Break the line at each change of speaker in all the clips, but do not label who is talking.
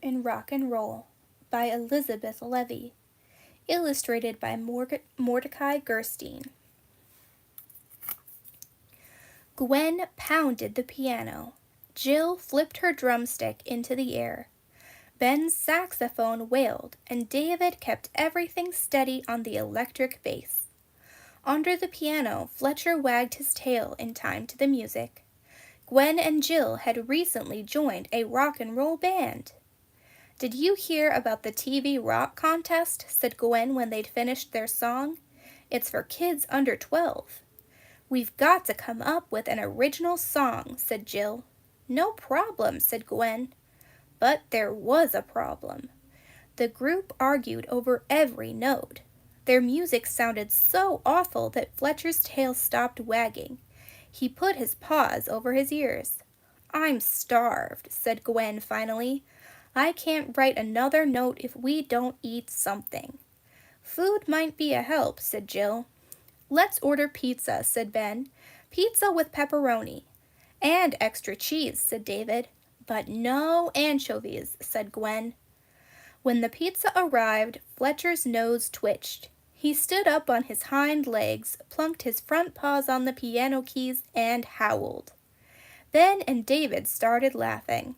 in Rock and Roll by Elizabeth Levy, illustrated by Mordecai Gerstein. Gwen pounded the piano. Jill flipped her drumstick into the air. Ben's saxophone wailed, and David kept everything steady on the electric bass. Under the piano, Fletcher wagged his tail in time to the music. Gwen and Jill had recently joined a rock and roll band. "Did you hear about the TV rock contest?" said Gwen when they'd finished their song. "It's for kids under 12. "We've got to come up with an original song," said Jill. "No problem," said Gwen. But there was a problem. The group argued over every note. Their music sounded so awful that Fletcher's tail stopped wagging. He put his paws over his ears. "I'm starved," said Gwen finally. "I can't write another note if we don't eat something." "Food might be a help," said Jill. "Let's order pizza," said Ben. "Pizza with pepperoni." "And extra cheese," said David. "But no anchovies," said Gwen. When the pizza arrived, Fletcher's nose twitched. He stood up on his hind legs, plunked his front paws on the piano keys, and howled. Ben and David started laughing.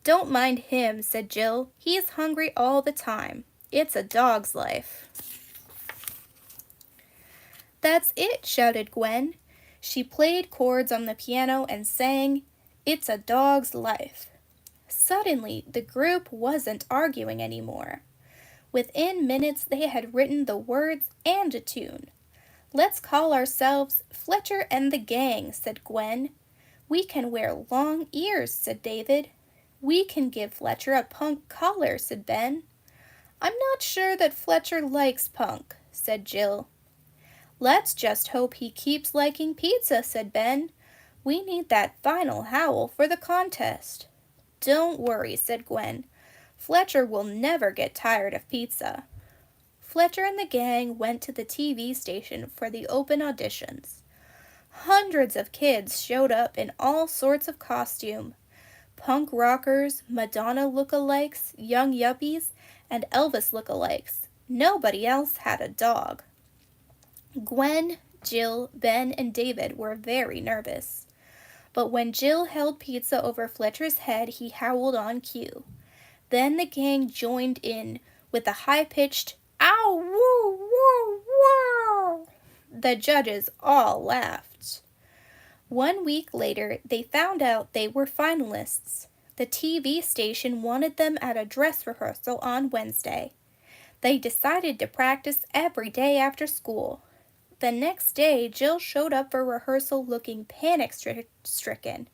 "Don't mind him," said Jill. "He's hungry all the time. It's a dog's life." "That's it," shouted Gwen. She played chords on the piano and sang, "It's a dog's life." Suddenly, the group wasn't arguing anymore. Within minutes, they had written the words and a tune. "Let's call ourselves Fletcher and the Gang," said Gwen. "We can wear long ears," said David. "We can give Fletcher a punk collar," said Ben. "I'm not sure that Fletcher likes punk," said Jill. "Let's just hope he keeps liking pizza," said Ben. "We need that final howl for the contest." "Don't worry," said Gwen. "Fletcher will never get tired of pizza." Fletcher and the Gang went to the TV station for the open auditions. Hundreds of kids showed up in all sorts of costume. Punk rockers, Madonna lookalikes, young yuppies, and Elvis lookalikes. Nobody else had a dog. Gwen, Jill, Ben, and David were very nervous. But when Jill held pizza over Fletcher's head, he howled on cue. Then the gang joined in with a high-pitched "Ow, woo, woo, woo!" The judges all laughed. 1 week later, they found out they were finalists. The TV station wanted them at a dress rehearsal on Wednesday. They decided to practice every day after school. The next day, Jill showed up for rehearsal looking panic-stricken.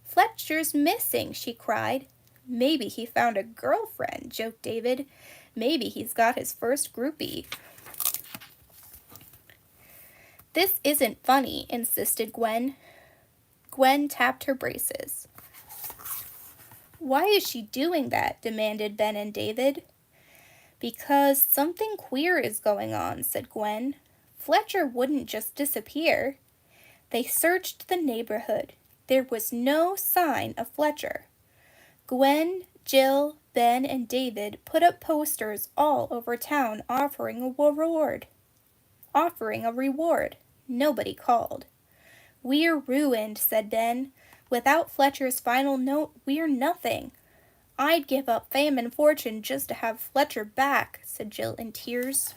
"Fletcher's missing," she cried. "Maybe he found a girlfriend," joked David. "Maybe he's got his first groupie." "This isn't funny," insisted Gwen. Gwen tapped her braces. "Why is she doing that?" demanded Ben and David. "Because something queer is going on," said Gwen. "Fletcher wouldn't just disappear." They searched the neighborhood. There was no sign of Fletcher. Gwen, Jill, Ben, and David put up posters all over town offering a reward. Nobody called. "We're ruined," said Ben. "Without Fletcher's final note, we're nothing." "I'd give up fame and fortune just to have Fletcher back," said Jill in tears.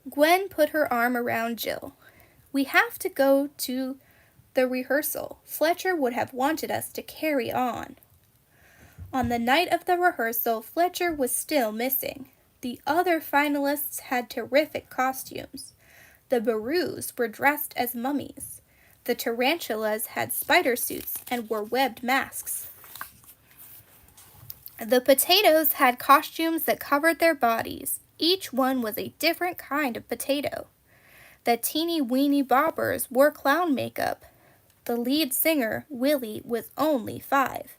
Gwen put her arm around Jill. "We have to go to the rehearsal. Fletcher would have wanted us to carry on." On the night of the rehearsal, Fletcher was still missing. The other finalists had terrific costumes. The Baroos were dressed as mummies. The tarantulas had spider suits and wore webbed masks. The potatoes had costumes that covered their bodies. Each one was a different kind of potato. The teeny-weeny bobbers wore clown makeup. The lead singer, Willie, was only 5.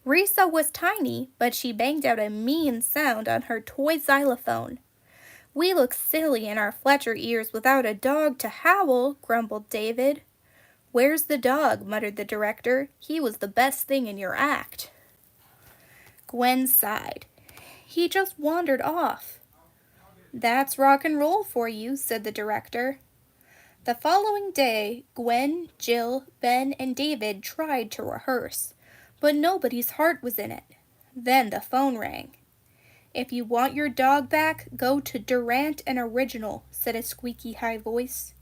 Risa was tiny, but she banged out a mean sound on her toy xylophone. "We look silly in our Fletcher ears without a dog to howl," grumbled David. "Where's the dog?" muttered the director. "He was the best thing in your act." Gwen sighed. "He just wandered off." "That's rock and roll for you," said the director. The following day, Gwen, Jill, Ben, and David tried to rehearse, but nobody's heart was in it. Then the phone rang. "If you want your dog back, go to Durant and Original," said a squeaky high voice.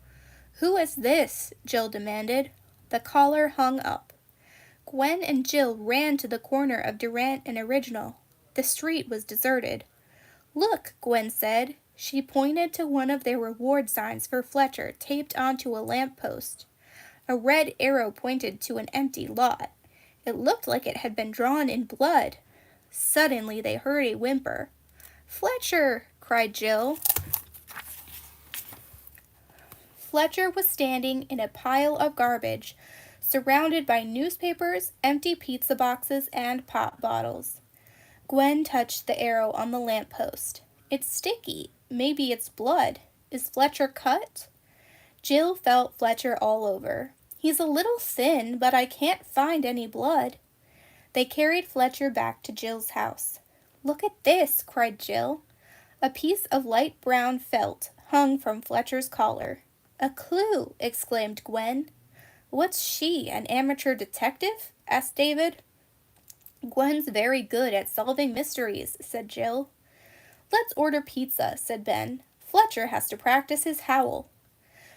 "Who is this?" Jill demanded. The caller hung up. Gwen and Jill ran to the corner of Durant and Original. The street was deserted. "Look," Gwen said. She pointed to one of their reward signs for Fletcher taped onto a lamppost. A red arrow pointed to an empty lot. It looked like it had been drawn in blood. Suddenly they heard a whimper. "Fletcher!" cried Jill. Fletcher was standing in a pile of garbage, surrounded by newspapers, empty pizza boxes, and pop bottles. Gwen touched the arrow on the lamppost. "It's sticky. Maybe it's blood. Is Fletcher cut?" Jill felt Fletcher all over. "He's a little thin, but I can't find any blood." They carried Fletcher back to Jill's house. "Look at this," cried Jill. A piece of light brown felt hung from Fletcher's collar. "A clue!" exclaimed Gwen. "What's she, an amateur detective?" asked David. "Gwen's very good at solving mysteries," said Jill. "Let's order pizza," said Ben. "Fletcher has to practice his howl."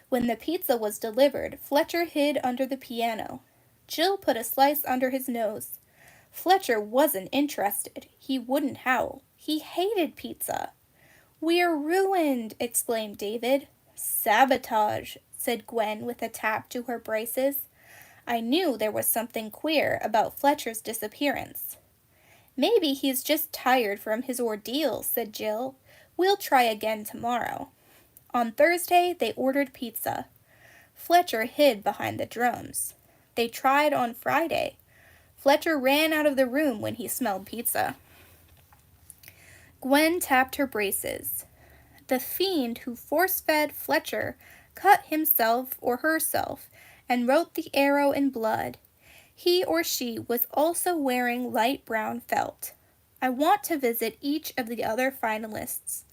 When the pizza was delivered, Fletcher hid under the piano. Jill put a slice under his nose. Fletcher wasn't interested. He wouldn't howl. He hated pizza. "We're ruined!" exclaimed David. "Sabotage," said Gwen with a tap to her braces. "I knew there was something queer about Fletcher's disappearance." "Maybe he's just tired from his ordeal," said Jill. "We'll try again tomorrow." On Thursday, they ordered pizza. Fletcher hid behind the drums. They tried on Friday. Fletcher ran out of the room when he smelled pizza. Gwen tapped her braces. The fiend who force-fed Fletcher cut himself or herself and wrote the arrow in blood. He or she was also wearing light brown felt. I want to visit each of the other finalists.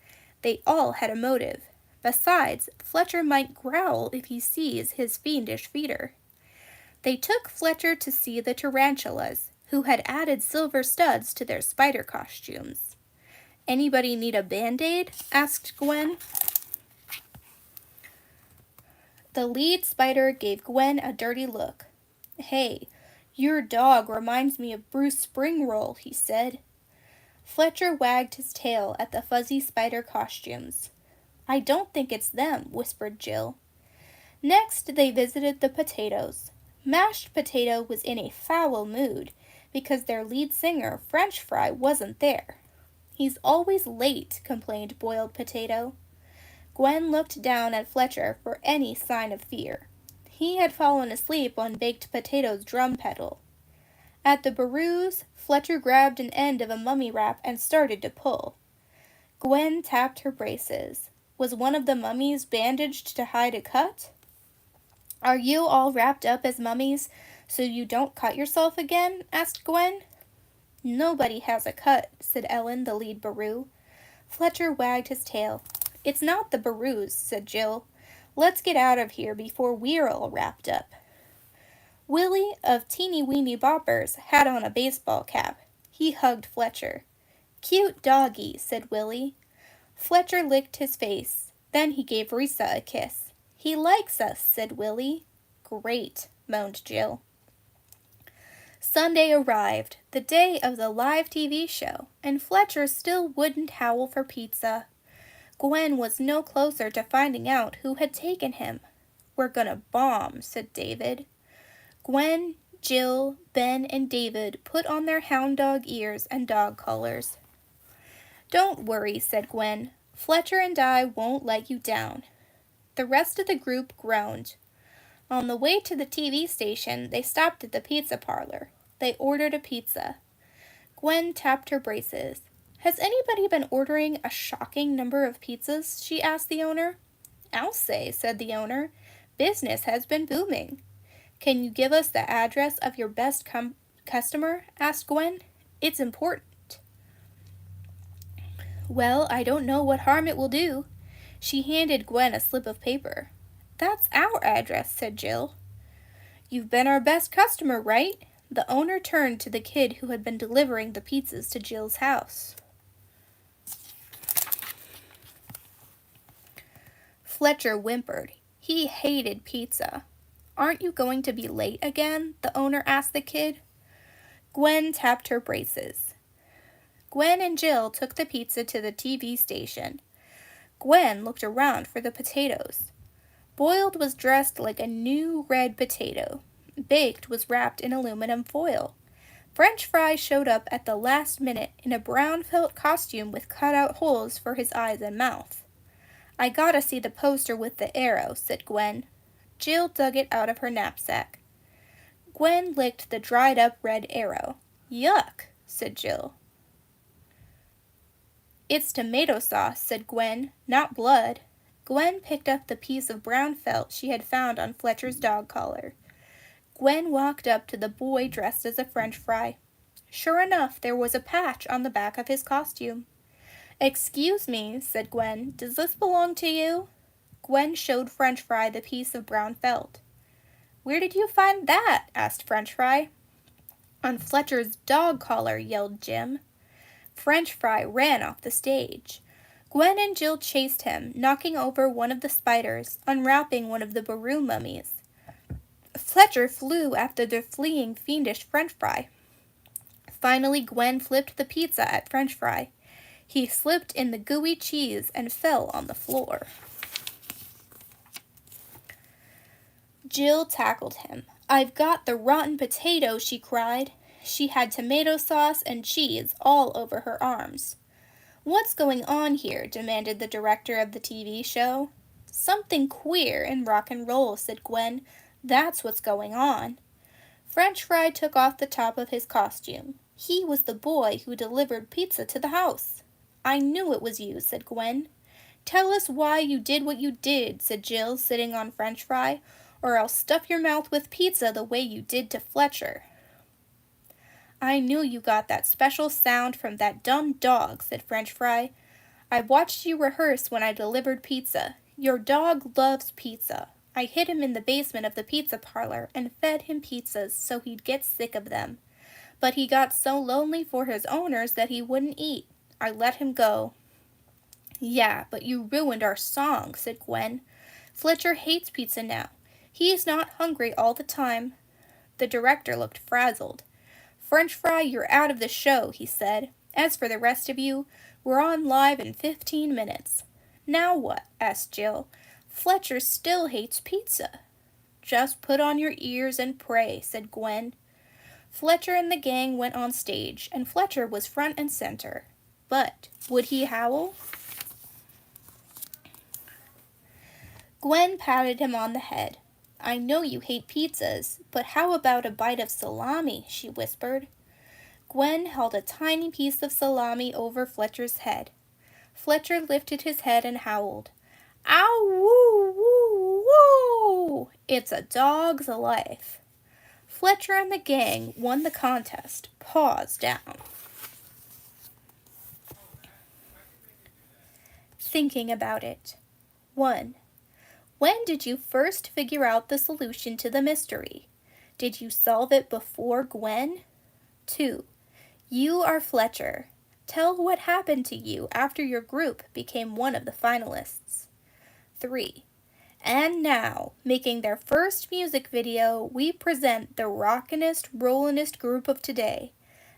They all had a motive. Besides, Fletcher might growl if he sees his fiendish feeder. They took Fletcher to see the tarantulas, who had added silver studs to their spider costumes. "Anybody need a Band-Aid?" asked Gwen. The lead spider gave Gwen a dirty look. "Hey, your dog reminds me of Bruce Springroll," he said. Fletcher wagged his tail at the fuzzy spider costumes. "I don't think it's them," whispered Jill. Next, they visited the potatoes. Mashed Potato was in a foul mood because their lead singer, French Fry, wasn't there. "He's always late," complained Boiled Potato. Gwen looked down at Fletcher for any sign of fear. He had fallen asleep on Baked Potato's drum pedal. At the Baroos, Fletcher grabbed an end of a mummy wrap and started to pull. Gwen tapped her braces. Was one of the mummies bandaged to hide a cut? "Are you all wrapped up as mummies so you don't cut yourself again?" asked Gwen. "Nobody has a cut," said Ellen, the lead Baroo. Fletcher wagged his tail. "It's not the Baroos," said Jill. "Let's get out of here before we're all wrapped up." Willie of Teeny Weeny Boppers had on a baseball cap. He hugged Fletcher. "Cute doggy," said Willie. Fletcher licked his face. Then he gave Risa a kiss. "He likes us," said Willie. "Great," moaned Jill. Sunday arrived, the day of the live TV show, and Fletcher still wouldn't howl for pizza. Gwen was no closer to finding out who had taken him. "We're gonna bomb," said David. Gwen, Jill, Ben, and David put on their hound dog ears and dog collars. "Don't worry," said Gwen. "Fletcher and I won't let you down." The rest of the group groaned. On the way to the TV station, they stopped at the pizza parlor. They ordered a pizza. Gwen tapped her braces. "Has anybody been ordering a shocking number of pizzas?" she asked the owner. "I'll say," said the owner. "Business has been booming." Can you give us the address of your best customer? Asked Gwen. It's important. Well, I don't know what harm it will do. She handed Gwen a slip of paper. That's our address, said Jill. You've been our best customer, right? The owner turned to the kid who had been delivering the pizzas to Jill's house. Fletcher whimpered. He hated pizza. Aren't you going to be late again? The owner asked the kid. Gwen tapped her braces. Gwen and Jill took the pizza to the TV station. Gwen looked around for the potatoes. Boiled was dressed like a new red potato. Baked was wrapped in aluminum foil. French fry showed up at the last minute in a brown felt costume with cut-out holes for his eyes and mouth. I gotta see the poster with the arrow, said Gwen. Jill dug it out of her knapsack. Gwen licked the dried-up red arrow. Yuck, said Jill. It's tomato sauce, said Gwen, not blood. Gwen picked up the piece of brown felt she had found on Fletcher's dog collar. Gwen walked up to the boy dressed as a French fry. Sure enough, there was a patch on the back of his costume. Excuse me, said Gwen, does this belong to you? Gwen showed French fry the piece of brown felt. Where did you find that? Asked French fry. On Fletcher's dog collar, yelled Jim. French fry ran off the stage. Gwen and Jill chased him, knocking over one of the spiders, unwrapping one of the Baru mummies. Fletcher flew after the fleeing fiendish French fry. Finally, Gwen flipped the pizza at French fry. He slipped in the gooey cheese and fell on the floor. Jill tackled him. I've got the rotten potato, she cried. She had tomato sauce and cheese all over her arms. What's going on here? Demanded the director of the TV show. Something queer in rock and roll, said Gwen. That's what's going on. French fry took off the top of his costume. He was the boy who delivered pizza to the house. I knew it was you, said Gwen. Tell us why you did what you did, said Jill, sitting on French fry, or I'll stuff your mouth with pizza the way you did to Fletcher. I knew you got that special sound from that dumb dog, said French fry. I watched you rehearse when I delivered pizza. Your dog loves pizza. I hid him in the basement of the pizza parlor and fed him pizzas so he'd get sick of them. But he got so lonely for his owners that he wouldn't eat. I let him go. Yeah, but you ruined our song, said Gwen. Fletcher hates pizza now. He's not hungry all the time. The director looked frazzled. French fry, you're out of the show, he said. As for the rest of you, we're on live in 15 minutes. Now what? Asked Jill. Fletcher still hates pizza. Just put on your ears and pray, said Gwen. Fletcher and the gang went on stage, and Fletcher was front and center. But would he howl? Gwen patted him on the head. I know you hate pizzas, but how about a bite of salami, she whispered. Gwen held a tiny piece of salami over Fletcher's head. Fletcher lifted his head and howled. Ow, woo, woo, woo! It's a dog's life. Fletcher and the gang won the contest, paws down. Thinking about it. 1. When did you first figure out the solution to the mystery? Did you solve it before Gwen? 2. You are Fletcher. Tell what happened to you after your group became one of the finalists. 3. And now, making their first music video, we present the rockinest, rollinest group of today.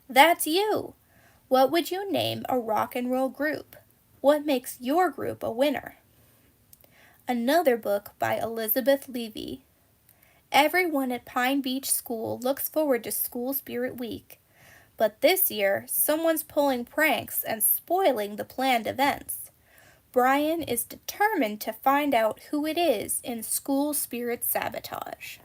That's you! What would you name a rock and roll group? What makes your group a winner? Another book by Elizabeth Levy. Everyone at Pine Beach School looks forward to School Spirit Week. But this year, someone's pulling pranks and spoiling the planned events. Brian is determined to find out who it is in School Spirit Sabotage.